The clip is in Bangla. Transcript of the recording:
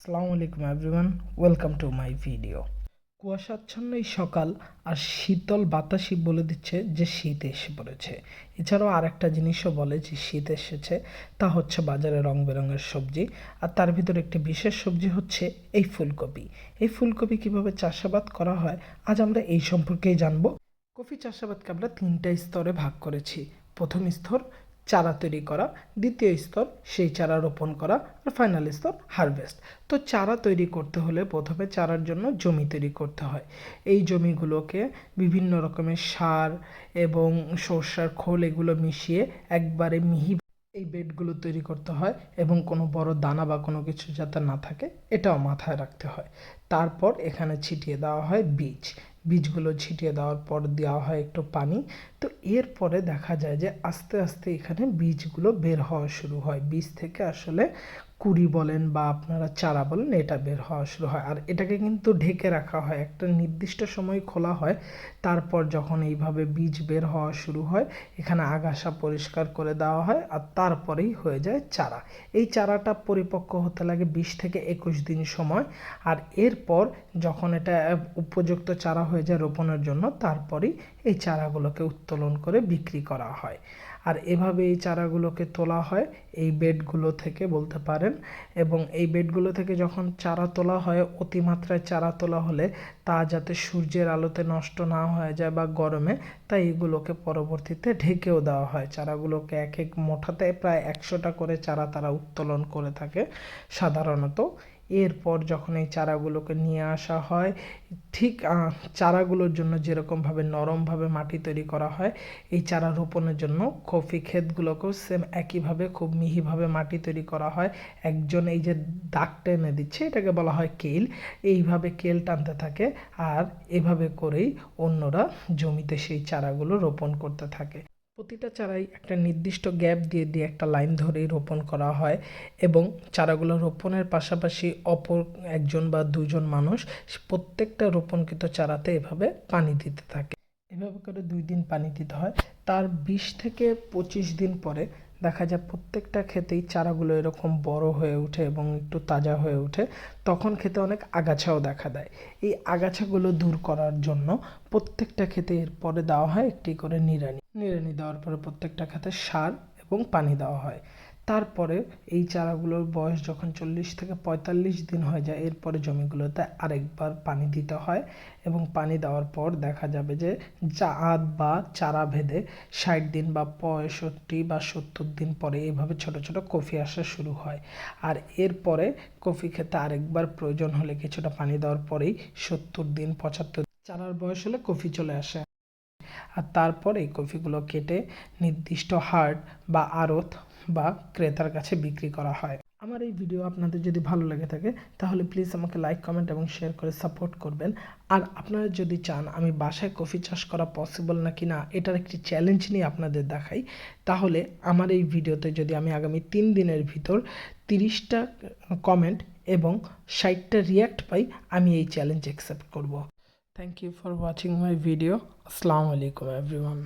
আসসালামু আলাইকুম everyone, welcome to my video. কুয়াশাচ্ছন্ন এই সকাল আর শীতল বাতাসই বলে দিচ্ছে যে শীত এসে পড়েছে। এছাড়াও আরেকটা জিনিসও বলে যে শীত এসেছে, তা হচ্ছে বাজারে রং বেরঙের সবজি। আর তার ভিতরে একটি বিশেষ সবজি হচ্ছে এই ফুলকপি। এই ফুলকপি কিভাবে চাষাবাদ করা হয়, আজ আমরা এই সম্পর্কেই জানবো। কফি চাষাবাদকে আমরা তিনটা স্তরে ভাগ করেছি। প্রথম স্তর চারা তৈরি করা, দ্বিতীয় স্তর সেই চারা রোপণ করা, আর ফাইনাল স্তর হারভেস্ট। তো চারা তৈরি করতে হলে প্রথমে চারার জন্য জমি তৈরি করতে হয়। এই জমিগুলোকে বিভিন্ন রকমের সার এবং সরষার খোল এগুলো মিশিয়ে একবারে মিহি এই বেডগুলো তৈরি করতে হয় এবং কোনো বড় দানা বা কোনো কিছু যাতে না থাকে এটাও মাথায় রাখতে হয়। তারপর এখানে ছিটিয়ে দেওয়া হয় বীজগুলো ছিটিয়ে দেওয়ার পর দেওয়া হয় একটু পানি। তো এরপরে দেখা যায় যে আস্তে আস্তে এখানে বীজগুলো বের হওয়া শুরু হয়। বীজ থেকে আসলে কুঁড়ি বলেন বা আপনারা চারা বলেন, এটা বের হওয়া শুরু হয়। আর এটাকে কিন্তু ঢেকে রাখা হয়, একটা নির্দিষ্ট সময় খোলা হয়। তারপর যখন এইভাবে বীজ বের হওয়া শুরু হয়, এখানে আগাছা পরিষ্কার করে দেওয়া হয় আর তারপরেই হয়ে যায় চারা। এই চারাটা পরিপক্ক হতে লাগে 20 থেকে 21 দিন সময়। আর এরপর যখন এটা উপযুক্ত চারা হয়ে যায় রোপণের জন্য, তারপরেই এই চারাগুলোকে উত্তোলন করে বিক্রি করা হয়। আর এভাবে এই চারাগুলোকে তোলা হয় এই বেডগুলো থেকে বলতে পারেন। এবং এই বেডগুলো থেকে যখন চারা তোলা হয়, অতিমাত্রায় চারা তোলা হলে তা যাতে সূর্যের আলোতে নষ্ট না হয়ে যায় বা গরমে, তাই এগুলোকে পরবর্তীতে ঢেকেও দেওয়া হয়। চারাগুলোকে এক এক মোঠাতে প্রায় 100টা করে চারা তারা উত্তোলন করে থাকে সাধারণত। এরপর যখন এই চারাগুলোকে নিয়ে আসা হয়, ঠিক চারাগুলোর জন্য যেরকমভাবে নরমভাবে মাটি তৈরি করা হয়, এই চারা রোপণের জন্য কফি ক্ষেতগুলোকেও সেম একইভাবে খুব মিহিভাবে মাটি তৈরি করা হয়। একজন এই যে দাগ টেনে দিচ্ছে, এটাকে বলা হয় কেল। এইভাবে কেল টানতে থাকে আর এভাবে করেই অন্যরা জমিতে সেই চারাগুলো রোপণ করতে থাকে। প্রতিটা চারাই একটা নির্দিষ্ট গ্যাপ দিয়ে দিয়ে একটা লাইন ধরেই রোপণ করা হয় এবং চারাগুলো রোপণের পাশাপাশি অপর একজন বা দুজন মানুষ প্রত্যেকটা রোপণকৃত চারাতে এভাবে পানি দিতে থাকে। এভাবে করে 2 দিন পানি দিতে হয়। তার 20 থেকে 25 দিন পরে দেখা যায় প্রত্যেকটা ক্ষেতেই চারাগুলো এরকম বড় হয়ে ওঠে এবং একটু তাজা হয়ে ওঠে। তখন ক্ষেতে অনেক আগাছাও দেখা দেয়। এই আগাছাগুলো দূর করার জন্য প্রত্যেকটা ক্ষেতে এরপরে দেওয়া হয় একটি করে নিড়ানি দেওয়ার পরে প্রত্যেকটা ক্ষেতে সার এবং পানি দেওয়া হয়। তারপরে এই চারাগুলোর বয়স যখন 40 থেকে 45 দিন হয়ে যায়, এরপরে জমিগুলোতে আরেকবার পানি দিতে হয় এবং পানি দেওয়ার পর দেখা যাবে যে জাত বা চারা ভেদে 60 দিন বা 65 বা 70 দিন পরে এইভাবে ছোট ছোট কফি আসা শুরু হয়। আর এরপরে কফি খেতে আরেকবার প্রয়োজন হলে কিছুটা পানি দেওয়ার পরেই 70 দিন 75 চারার বয়স হলে কফি চলে আসে। আর তারপর এই কফিগুলো কেটে নির্দিষ্ট হাট বা আড়ত বা ক্রেতার কাছে বিক্রি করা হয়। আমার এই ভিডিও আপনাদের যদি ভালো লেগে থাকে তাহলে প্লিজ আমাকে লাইক, কমেন্ট এবং শেয়ার করে সাপোর্ট করবেন। আর আপনারা যদি চান আমি বাসায় কফি চাষ করা পসিবল নাকি না এটার একটি চ্যালেঞ্জ নিয়ে আপনাদের দেখাই, তাহলে আমার এই ভিডিওতে যদি আমি আগামী 3 দিনের ভিতর 30টা কমেন্ট এবং 60টা রিয়াক্ট পাই, আমি এই চ্যালেঞ্জ অ্যাকসেপ্ট করব। Thank you for watching my video. Assalamu alaikum everyone.